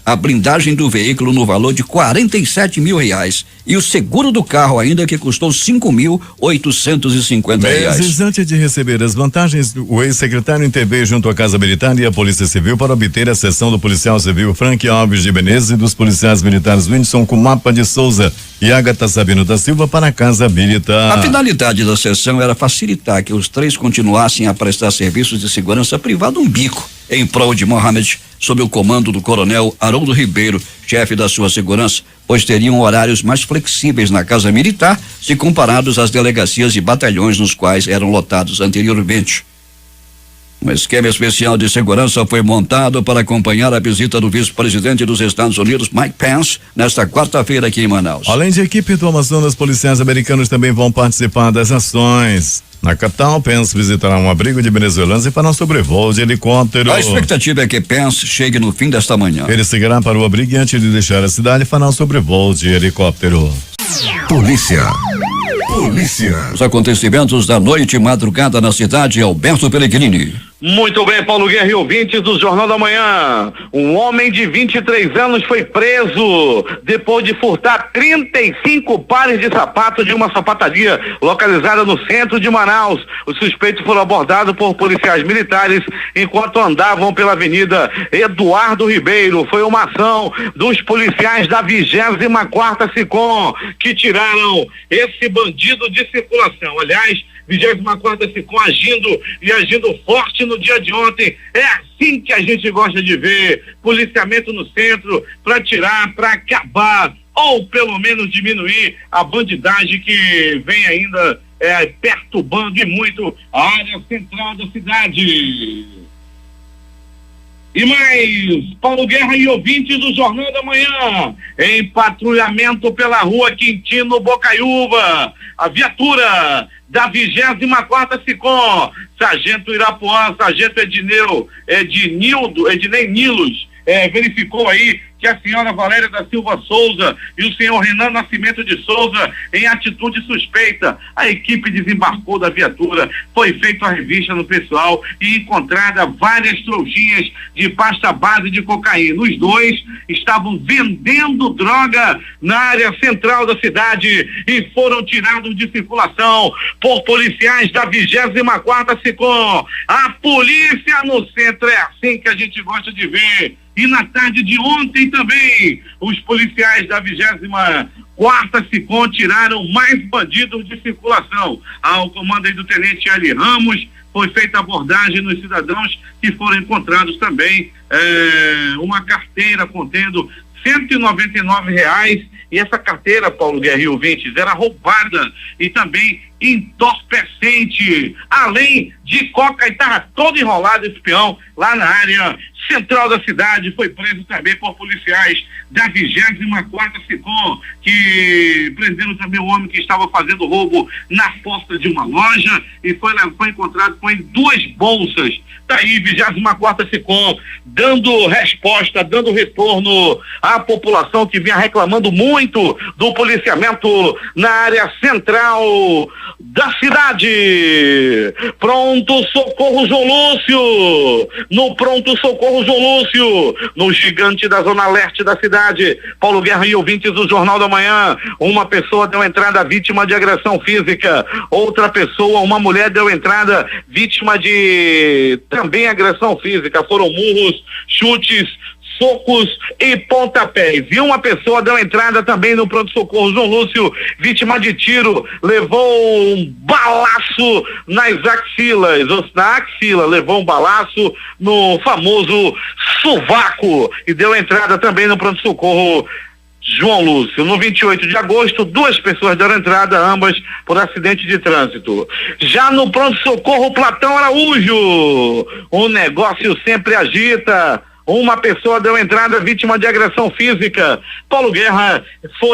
a blindagem do veículo no valor de R$47 mil e o seguro do carro ainda que custou R$5.850. Meses antes de receber as vantagens, o ex-secretário interveio junto à Casa Militar e à Polícia Civil para obter a cessão do policial civil Frank Alves de Menezes e dos policiais militares Whindersson Kumapa de Souza e Agatha Sabino da Silva para a Casa Militar. A finalidade da cessão era facilitar que os três continuassem a prestar serviços de segurança privada umbico em prol de Mohamed, sob o comando do coronel Haroldo Ribeiro, chefe da sua segurança, pois teriam horários mais flexíveis na Casa Militar se comparados às delegacias e batalhões nos quais eram lotados anteriormente. Um esquema especial de segurança foi montado para acompanhar a visita do vice-presidente dos Estados Unidos, Mike Pence, nesta quarta-feira aqui em Manaus. Além de equipe do Amazonas, policiais americanos também vão participar das ações. Na capital, Pence visitará um abrigo de venezuelanos e fará um sobrevoo de helicóptero. A expectativa é que Pence chegue no fim desta manhã. Ele seguirá para o abrigo e antes de deixar a cidade fará um sobrevoo de helicóptero. Polícia. Os acontecimentos da noite e madrugada na cidade, Alberto Pellegrini. Muito bem, Paulo Guerra e ouvintes do Jornal da Manhã. Um homem de 23 anos foi preso depois de furtar 35 pares de sapatos de uma sapataria localizada no centro de Manaus. Os suspeitos foram abordados por policiais militares enquanto andavam pela Avenida Eduardo Ribeiro. Foi uma ação dos policiais da 24ª SICOM que tiraram esse bandido de circulação. Aliás, 24ª SICOM agindo forte no dia de ontem. É assim que a gente gosta de ver. Policiamento no centro para tirar, para acabar ou pelo menos diminuir a bandidagem que vem ainda perturbando e muito a área central da cidade. E mais, Paulo Guerra e ouvintes do Jornal da Manhã, em patrulhamento pela rua Quintino Bocaiúva, a viatura da 24ª SICOM, Sargento Irapuã, Sargento Ednei Nilos, verificou aí que a senhora Valéria da Silva Souza e o senhor Renan Nascimento de Souza em atitude suspeita. A equipe desembarcou da viatura, foi feita a revista no pessoal e encontrada várias trouxinhas de pasta base de cocaína. Os dois estavam vendendo droga na área central da cidade e foram tirados de circulação por policiais da 24ª SICOM. A polícia no centro, é assim que a gente gosta de ver. E na tarde de ontem também, os policiais da 24ª SICOM tiraram mais bandidos de circulação. Ao comando aí do tenente Ali Ramos, foi feita abordagem nos cidadãos que foram encontrados também uma carteira contendo R$199, e essa carteira, Paulo Guerra e ouvintes, era roubada e também entorpecente, além de coca, e estava todo enrolado esse peão lá na área central da cidade. Foi preso também por policiais da 24ª SICOM, que prenderam também um homem que estava fazendo roubo na porta de uma loja e foi encontrado com 2 bolsas. Tá aí, 24ª SICOM, dando resposta, dando retorno à população que vinha reclamando muito do policiamento na área central da cidade. Pronto Socorro João Lúcio, no Pronto Socorro João Lúcio, no gigante da zona leste da cidade. Paulo Guerra e ouvintes do Jornal da Manhã, uma pessoa deu entrada vítima de agressão física, outra pessoa, uma mulher, deu entrada vítima de também agressão física. Foram murros, chutes, socos e pontapés. E uma pessoa deu entrada também no pronto-socorro João Lúcio, vítima de tiro, levou um balaço nas axilas, ou na axila, levou um balaço no famoso sovaco e deu entrada também no pronto-socorro João Lúcio. No 28 de agosto, 2 pessoas deram entrada, ambas por acidente de trânsito. Já no pronto-socorro Platão Araújo, o negócio sempre agita. Uma pessoa deu entrada, vítima de agressão física. Paulo Guerra,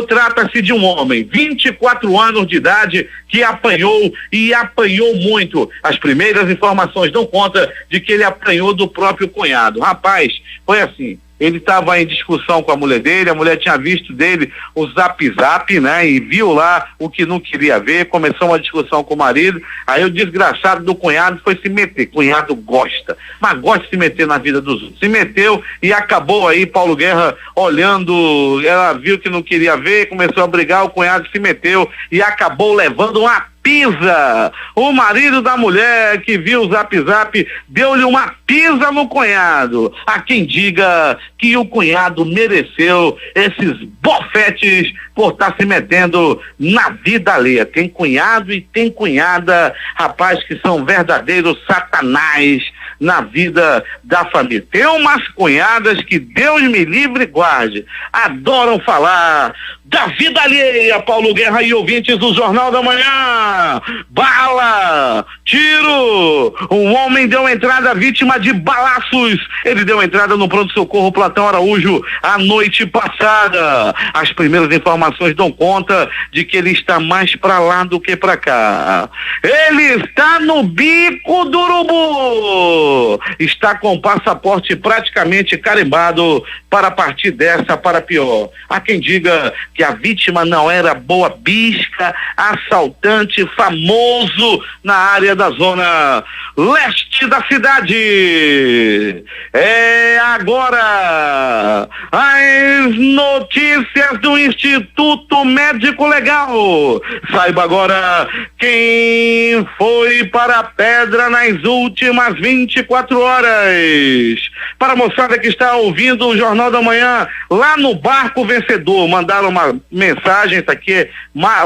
trata-se de um homem, 24 anos de idade, que apanhou e apanhou muito. As primeiras informações dão conta de que ele apanhou do próprio cunhado. Rapaz, foi assim. Ele estava em discussão com a mulher dele, a mulher tinha visto dele o zap, né? E viu lá o que não queria ver, começou uma discussão com o marido, aí o desgraçado do cunhado foi se meter. Cunhado gosta, mas gosta de se meter na vida dos outros. Se meteu e acabou aí, Paulo Guerra olhando, ela viu que não queria ver, começou a brigar, o cunhado se meteu e acabou levando uma pisa. O marido da mulher que viu o zap deu-lhe uma pisa no cunhado. Há quem diga que o cunhado mereceu esses bofetes por estar se metendo na vida alheia. Tem cunhado e tem cunhada, rapaz, que são verdadeiros satanás na vida da família. Tem umas cunhadas que Deus me livre e guarde, adoram falar da vida alheia. Paulo Guerra e ouvintes do Jornal da Manhã. Bala, tiro, um homem deu entrada vítima de balaços. Ele deu entrada no pronto-socorro Platão Araújo a noite passada. As primeiras informações dão conta de que ele está mais para lá do que para cá. Ele está no bico do urubu. Está com o passaporte praticamente carimbado para partir dessa para pior. Há quem diga que a vítima não era boa bisca, assaltante famoso na área da zona leste da cidade. É agora as notícias do Instituto Médico Legal. Saiba agora quem foi para a pedra nas últimas 24 horas. Para a moçada que está ouvindo o Jornal da Manhã, lá no Barco Vencedor, mandaram uma mensagem, isso aqui é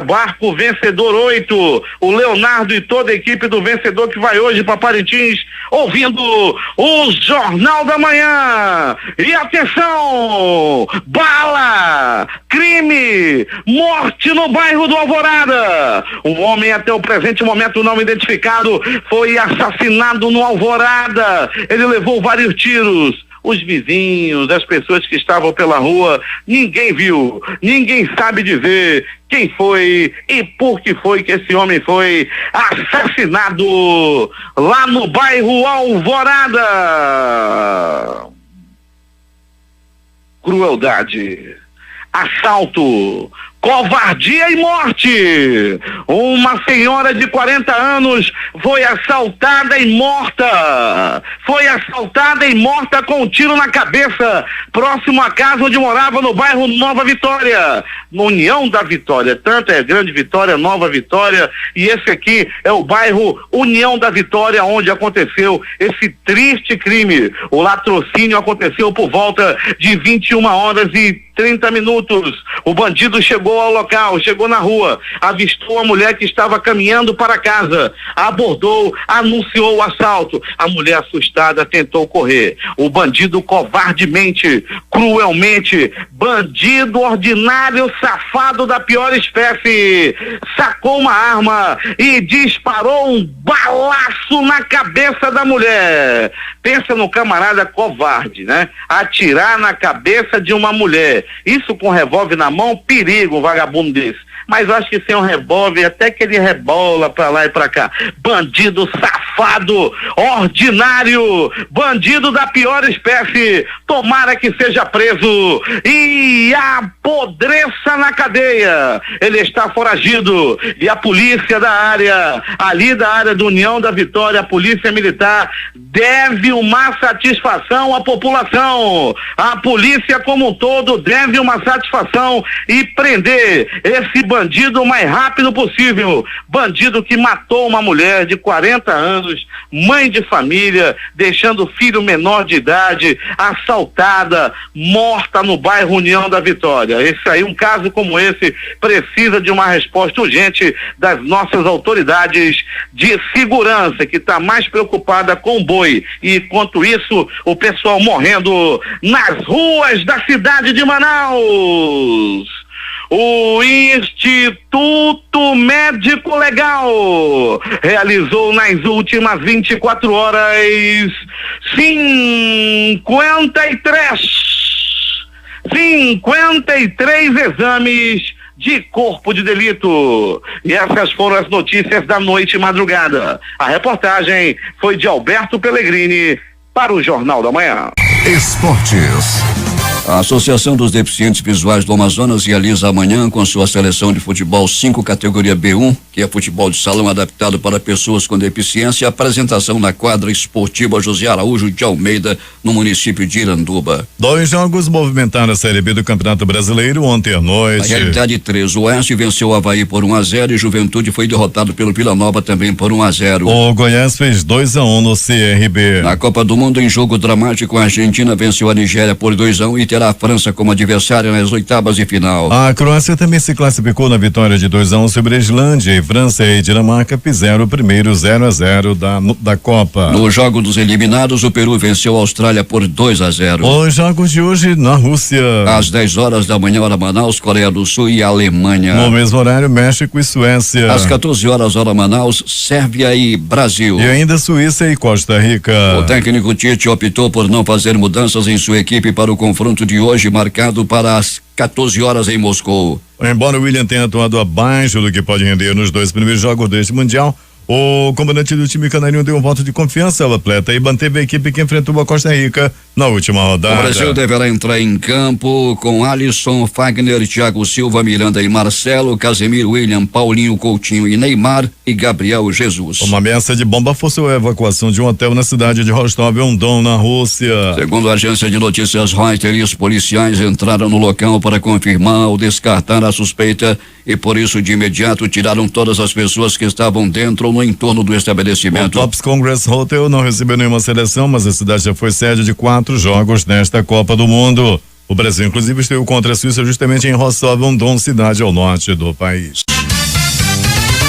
Barco Vencedor 8, o Leonardo e toda a equipe do Vencedor que vai hoje para Parintins, ouvindo o Jornal da Manhã. E atenção, bala, crime, morte no bairro do Alvorada. Um homem até o presente momento não identificado foi assassinado no Alvorada. Ele levou vários tiros. Os vizinhos, as pessoas que estavam pela rua, ninguém viu, ninguém sabe dizer quem foi e por que foi que esse homem foi assassinado lá no bairro Alvorada. Crueldade, assalto, covardia e morte. Uma senhora de 40 anos foi assaltada e morta. Foi assaltada e morta com um tiro na cabeça, próximo à casa onde morava, no bairro Nova Vitória, no União da Vitória. Tanto é Grande Vitória, Nova Vitória, e esse aqui é o bairro União da Vitória, onde aconteceu esse triste crime. O latrocínio aconteceu por volta de 21h30. O bandido chegou ao local, chegou na rua, avistou a mulher que estava caminhando para casa, abordou, anunciou o assalto. A mulher assustada tentou correr. O bandido covardemente, cruelmente, bandido ordinário, safado da pior espécie, sacou uma arma e disparou um balaço na cabeça da mulher. Pensa no camarada covarde, né? Atirar na cabeça de uma mulher. Isso com revólver na mão, perigo, um vagabundo desse. Mas acho que sem um revólver, até que ele rebola pra lá e pra cá. Bandido safado, ordinário, bandido da pior espécie. Tomara que seja preso e apodreça na cadeia. Ele está foragido e a polícia da área, ali da área da União da Vitória, a polícia militar, deve uma satisfação à população. A polícia como um todo deve uma satisfação e prender esse bandido bandido o mais rápido possível. Bandido que matou uma mulher de 40 anos, mãe de família, deixando o filho menor de idade, assaltada, morta no bairro União da Vitória. Um caso como esse precisa de uma resposta urgente das nossas autoridades de segurança, que está mais preocupada com o boi. E enquanto isso, o pessoal morrendo nas ruas da cidade de Manaus. O Instituto Médico Legal realizou nas últimas 24 horas 53 exames de corpo de delito. E essas foram as notícias da noite e madrugada. A reportagem foi de Alberto Pellegrini para o Jornal da Manhã. Esportes. A Associação dos Deficientes Visuais do Amazonas realiza amanhã com sua seleção de futebol 5 categoria B1, que é futebol de salão adaptado para pessoas com deficiência, a apresentação na quadra esportiva José Araújo de Almeida, no município de Iranduba. 2 jogos movimentaram a Série B do Campeonato Brasileiro ontem à noite. Na realidade, 3. O Oeste venceu o Avaí por 1-0 e Juventude foi derrotado pelo Vila Nova também por 1-0. O Goiás fez 2-1 no CRB. Na Copa do Mundo, em jogo dramático, a Argentina venceu a Nigéria por 2-1 e terá a França como adversária nas oitavas de final. A Croácia também se classificou na vitória de 2-1 sobre a Islândia, e França e Dinamarca fizeram o primeiro 0-0 da Copa. No jogo dos eliminados, o Peru venceu a Austrália por 2-0. Os jogos de hoje na Rússia. Às 10 horas da manhã, hora Manaus, Coreia do Sul e Alemanha. No mesmo horário, México e Suécia. Às 14 horas, hora Manaus, Sérvia e Brasil. E ainda Suíça e Costa Rica. O técnico Tite optou por não fazer mudanças em sua equipe para o confronto de hoje, marcado para as 14 horas em Moscou. Embora o William tenha atuado abaixo do que pode render nos 2 primeiros jogos deste Mundial, o comandante do time canarinho deu um voto de confiança ao atleta e manteve a equipe que enfrentou a Costa Rica na última rodada. O Brasil deverá entrar em campo com Alisson, Fagner, Thiago Silva, Miranda e Marcelo, Casemiro, William, Paulinho, Coutinho e Neymar e Gabriel Jesus. Uma ameaça de bomba forçou a evacuação de um hotel na cidade de Rostov-on-Don, na Rússia. Segundo a agência de notícias Reuters, policiais entraram no local para confirmar ou descartar a suspeita e por isso de imediato tiraram todas as pessoas que estavam dentro ou no entorno do estabelecimento. O Tops Congress Hotel não recebeu nenhuma seleção, mas a cidade já foi sede de 4 jogos nesta Copa do Mundo. O Brasil, inclusive, esteve contra a Suíça justamente em Rostov-on-Don, cidade ao norte do país.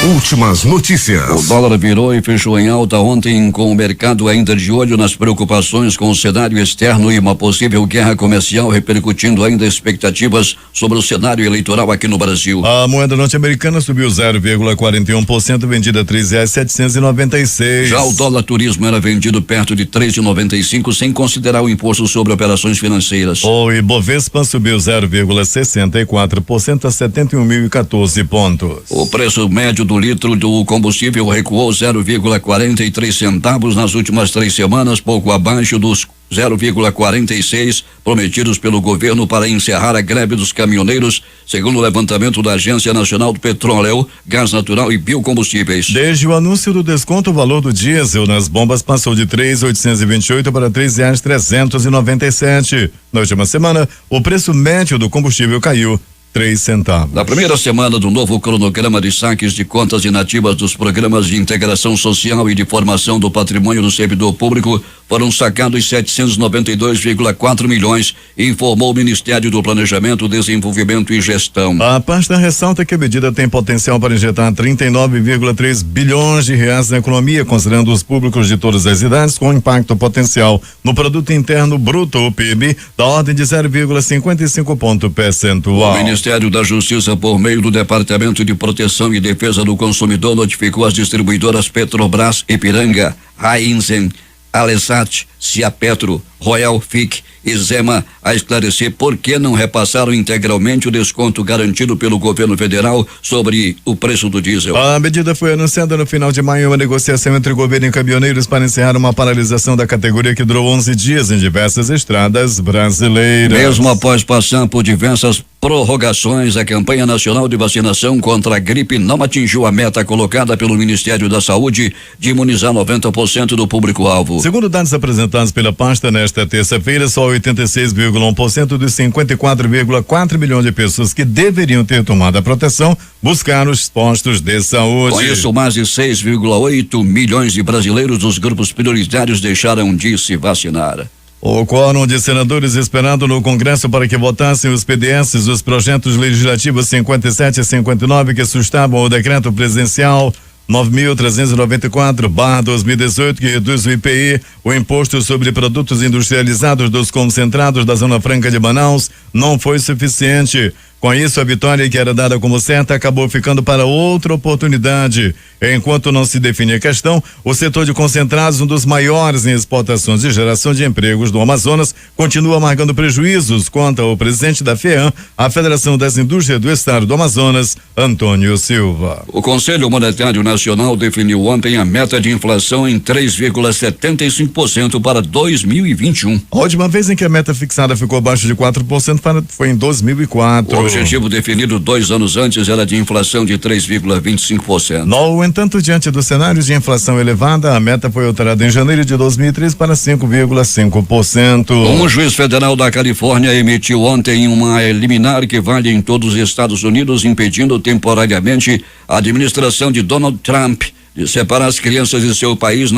Últimas notícias. O dólar virou e fechou em alta ontem, com o mercado ainda de olho nas preocupações com o cenário externo e uma possível guerra comercial, repercutindo ainda expectativas sobre o cenário eleitoral aqui no Brasil. A moeda norte-americana subiu 0,41%, vendida a R$3,796. Já o dólar turismo era vendido perto de R$3,95, sem considerar o imposto sobre operações financeiras. O Ibovespa subiu 0,64% a 71.014 pontos. O preço médio do litro do combustível recuou 0,43 centavos nas últimas 3 semanas, pouco abaixo dos 0,46 prometidos pelo governo para encerrar a greve dos caminhoneiros, segundo o levantamento da Agência Nacional do Petróleo, Gás Natural e Biocombustíveis. Desde o anúncio do desconto, o valor do diesel nas bombas passou de R$3,828 para R$3,397. Na última semana, o preço médio do combustível caiu 3 centavos. Na primeira semana do novo cronograma de saques de contas inativas dos programas de integração social e de formação do patrimônio do servidor público, foram sacados 792,4 milhões, informou o Ministério do Planejamento, Desenvolvimento e Gestão. A pasta ressalta que a medida tem potencial para injetar 39,3 bilhões de reais na economia, considerando os públicos de todas as idades, com impacto potencial no produto interno bruto, o PIB, da ordem de 0,55 ponto percentual. O Ministério da Justiça, por meio do Departamento de Proteção e Defesa do Consumidor, notificou as distribuidoras Petrobras, Ipiranga, Rainzen, Alesat, Ciapetro, Royal FIC e Zema a esclarecer por que não repassaram integralmente o desconto garantido pelo governo federal sobre o preço do diesel. A medida foi anunciada no final de maio em uma negociação entre governo e caminhoneiros para encerrar uma paralisação da categoria que durou 11 dias em diversas estradas brasileiras. Mesmo após passar por diversas prorrogações, a campanha nacional de vacinação contra a gripe não atingiu a meta colocada pelo Ministério da Saúde de imunizar 90% do público-alvo. Segundo dados apresentados pela pasta nesta terça-feira, só 86,1% dos 54,4 milhões de pessoas que deveriam ter tomado a proteção buscaram os postos de saúde. Com isso, mais de 6,8 milhões de brasileiros dos grupos prioritários deixaram de se vacinar. O quórum de senadores esperado no Congresso para que votassem os PDS, os projetos legislativos 57 e 59 que sustavam o decreto presidencial 9.394/2018, que reduz o IPI, o imposto sobre produtos industrializados dos concentrados da Zona Franca de Manaus, não foi suficiente. Com isso, a vitória que era dada como certa acabou ficando para outra oportunidade. Enquanto não se define a questão, o setor de concentrados, um dos maiores em exportações e geração de empregos do Amazonas, continua amargando prejuízos, conta o presidente da FEAM, a Federação das Indústrias do Estado do Amazonas, Antônio Silva. O Conselho Monetário Nacional definiu ontem a meta de inflação em 3,75% para 2021. A última vez em que a meta fixada ficou abaixo de 4% foi em 2004. O objetivo definido 2 anos antes era de inflação de 3,25%. No entanto, diante do cenário de inflação elevada, a meta foi alterada em janeiro de 2003 para 5,5%. Um juiz federal da Califórnia emitiu ontem uma liminar que vale em todos os Estados Unidos, impedindo temporariamente a administração de Donald Trump de separar as crianças de seu país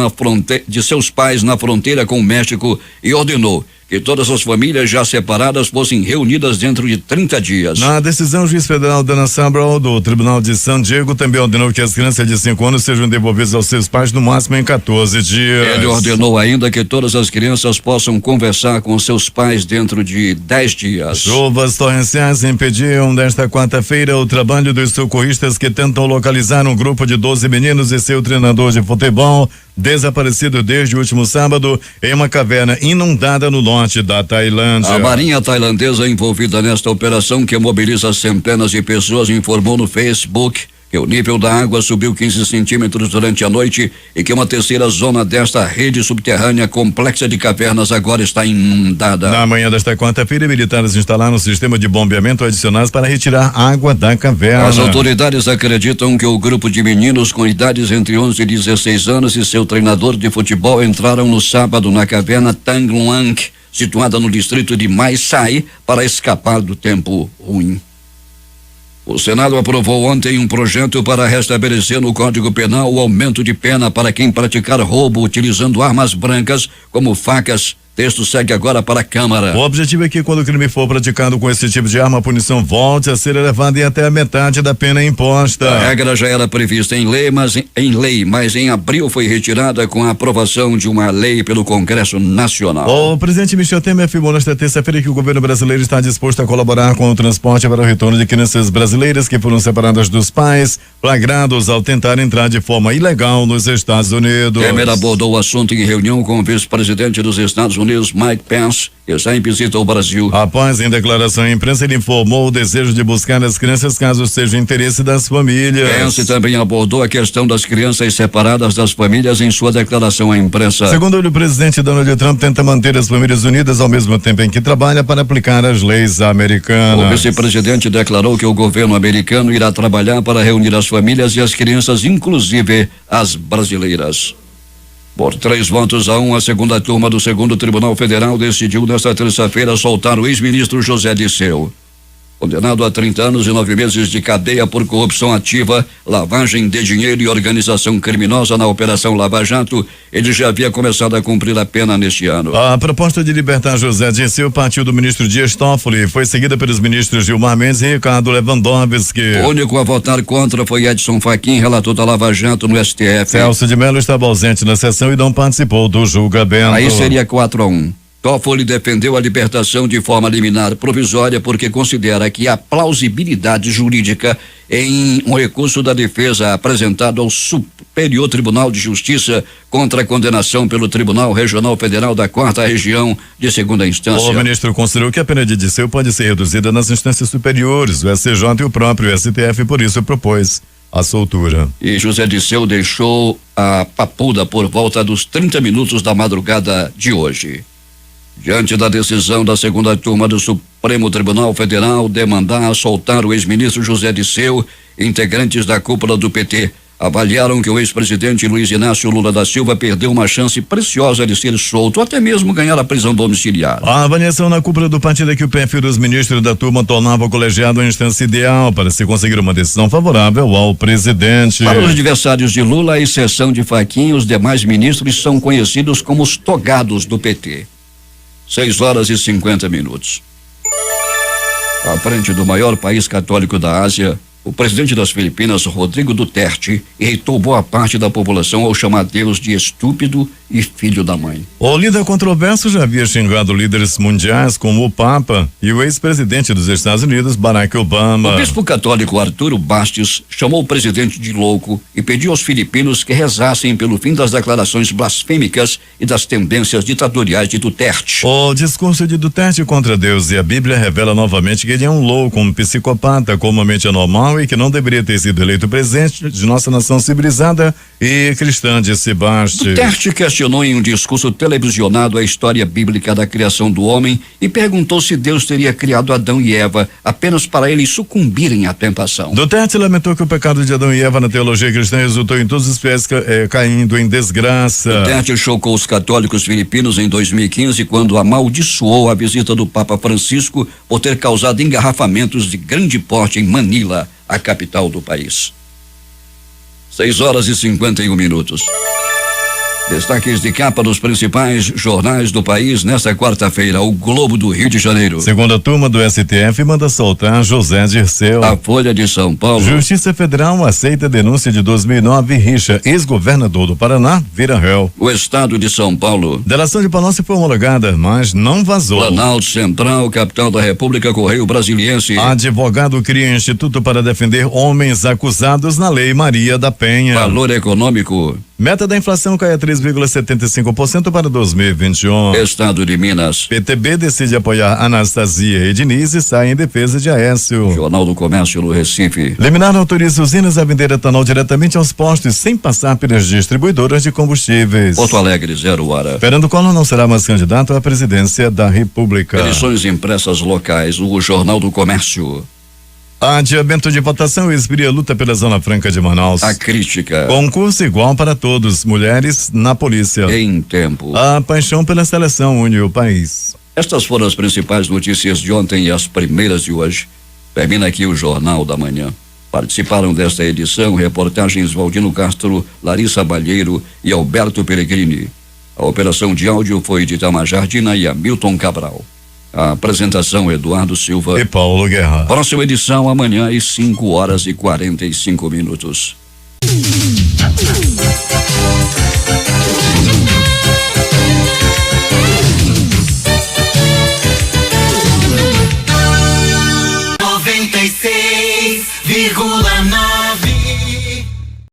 de seus pais na fronteira com o México e ordenou que todas as famílias já separadas fossem reunidas dentro de 30 dias. Na decisão, o juiz federal Dana Sabral, do Tribunal de San Diego, também ordenou que as crianças de 5 anos sejam devolvidas aos seus pais no máximo em 14 dias. Ele ordenou ainda que todas as crianças possam conversar com seus pais dentro de 10 dias. Chuvas torrenciais impediam nesta quarta-feira o trabalho dos socorristas que tentam localizar um grupo de 12 meninos e seu treinador de futebol, desaparecido desde o último sábado em uma caverna inundada no norte da Tailândia. A marinha tailandesa envolvida nesta operação, que mobiliza centenas de pessoas, informou no Facebook que o nível da água subiu 15 centímetros durante a noite e que uma terceira zona desta rede subterrânea complexa de cavernas agora está inundada. Na manhã desta quarta-feira, militares instalaram um sistema de bombeamento adicionais para retirar água da caverna. As autoridades acreditam que o grupo de meninos com idades entre 11 e 16 anos e seu treinador de futebol entraram no sábado na caverna Tang Luang, situada no distrito de Mae Sai, para escapar do tempo ruim. O Senado aprovou ontem um projeto para restabelecer no Código Penal o aumento de pena para quem praticar roubo utilizando armas brancas como facas. Texto segue agora para a Câmara. O objetivo é que quando o crime for praticado com esse tipo de arma, a punição volte a ser elevada em até a metade da pena imposta. A regra já era prevista em lei, mas em abril foi retirada com a aprovação de uma lei pelo Congresso Nacional. O presidente Michel Temer afirmou nesta terça-feira que o governo brasileiro está disposto a colaborar com o transporte para o retorno de crianças brasileiras que foram separadas dos pais, flagrados ao tentar entrar de forma ilegal nos Estados Unidos. Temer abordou o assunto em reunião com o vice-presidente dos Estados Unidos, Mike Pence, que está em visita ao Brasil. Após, em declaração à imprensa, ele informou o desejo de buscar as crianças caso seja interesse das famílias. Pence também abordou a questão das crianças separadas das famílias em sua declaração à imprensa. Segundo ele, o presidente Donald Trump tenta manter as famílias unidas ao mesmo tempo em que trabalha para aplicar as leis americanas. O vice-presidente declarou que o governo americano irá trabalhar para reunir as famílias e as crianças, inclusive as brasileiras. Por 3-1, a segunda turma do segundo Tribunal Federal decidiu nesta terça-feira soltar o ex-ministro José Dirceu. Condenado a 30 anos e 9 meses de cadeia por corrupção ativa, lavagem de dinheiro e organização criminosa na Operação Lava Jato, ele já havia começado a cumprir a pena neste ano. A proposta de libertar José Dirceu partiu do ministro Dias Toffoli e foi seguida pelos ministros Gilmar Mendes e Ricardo Lewandowski. O único a votar contra foi Edson Fachin, relator da Lava Jato no STF. Celso de Mello estava ausente na sessão e não participou do julgamento. Aí seria 4-1. Toffoli defendeu a libertação de forma liminar provisória porque considera que há plausibilidade jurídica em um recurso da defesa apresentado ao Superior Tribunal de Justiça contra a condenação pelo Tribunal Regional Federal da 4ª Região de segunda instância. O ministro considerou que a pena de Dirceu pode ser reduzida nas instâncias superiores, o SCJ e o próprio STF, por isso propôs a soltura. E José Dirceu deixou a Papuda por volta dos 30 minutos da madrugada de hoje. Diante da decisão da segunda turma do Supremo Tribunal Federal demandar soltar o ex-ministro José Disseu, integrantes da cúpula do PT avaliaram que o ex-presidente Luiz Inácio Lula da Silva perdeu uma chance preciosa de ser solto, até mesmo ganhar a prisão domiciliar. A avaliação na cúpula do partido é que o perfil dos ministros da turma tornava o colegiado a instância ideal para se conseguir uma decisão favorável ao presidente. Para os adversários de Lula, à exceção de Fachin, os demais ministros são conhecidos como os togados do PT. 6h50. À frente do maior país católico da Ásia, o presidente das Filipinas, Rodrigo Duterte, irritou boa parte da população ao chamar Deus de estúpido e filho da mãe. O líder controverso já havia xingado líderes mundiais como o Papa e o ex-presidente dos Estados Unidos, Barack Obama. O bispo católico Arturo Bastos chamou o presidente de louco e pediu aos filipinos que rezassem pelo fim das declarações blasfêmicas e das tendências ditatoriais de Duterte. O discurso de Duterte contra Deus e a Bíblia revela novamente que ele é um louco, um psicopata com uma mente anormal e que não deveria ter sido eleito presidente de nossa nação civilizada e cristã, disse Bastos. Duterte questionou em um discurso televisionado a história bíblica da criação do homem e perguntou se Deus teria criado Adão e Eva apenas para eles sucumbirem à tentação. Duterte lamentou que o pecado de Adão e Eva na teologia cristã resultou em todos os fiéis caindo em desgraça. Duterte chocou os católicos filipinos em 2015 quando amaldiçoou a visita do Papa Francisco por ter causado engarrafamentos de grande porte em Manila, a capital do país. 6h51. Destaques de capa dos principais jornais do país nesta quarta-feira. O Globo do Rio de Janeiro. Segunda turma do STF manda soltar José Dirceu. A Folha de São Paulo. Justiça Federal aceita denúncia de 2009. Richa, ex-governador do Paraná, vira réu. O Estado de São Paulo. Delação de Palocci foi homologada, mas não vazou. Planalto Central, capital da República, Correio Brasiliense. Advogado cria instituto para defender homens acusados na Lei Maria da Penha. Valor Econômico. Meta da inflação cai a 3,75% para 2021. Estado de Minas. PTB decide apoiar Anastasia e Denise e sai em defesa de Aécio. Jornal do Comércio no Recife. Liminar autoriza usinas a vender etanol diretamente aos postos sem passar pelas distribuidoras de combustíveis. Porto Alegre, 0h. Fernando Collor não será mais candidato à presidência da República. Edições impressas locais. O Jornal do Comércio. Adiamento de votação expira a luta pela Zona Franca de Manaus. A crítica. Concurso igual para todos. Mulheres na polícia. Em tempo. A paixão pela seleção une o país. Estas foram as principais notícias de ontem e as primeiras de hoje. Termina aqui o Jornal da Manhã. Participaram desta edição reportagens Valdino Castro, Larissa Balheiro e Alberto Peregrini. A operação de áudio foi de Itamar Jardina e Hamilton Cabral. A apresentação Eduardo Silva e Paulo Guerra. Próxima edição amanhã às 5h45.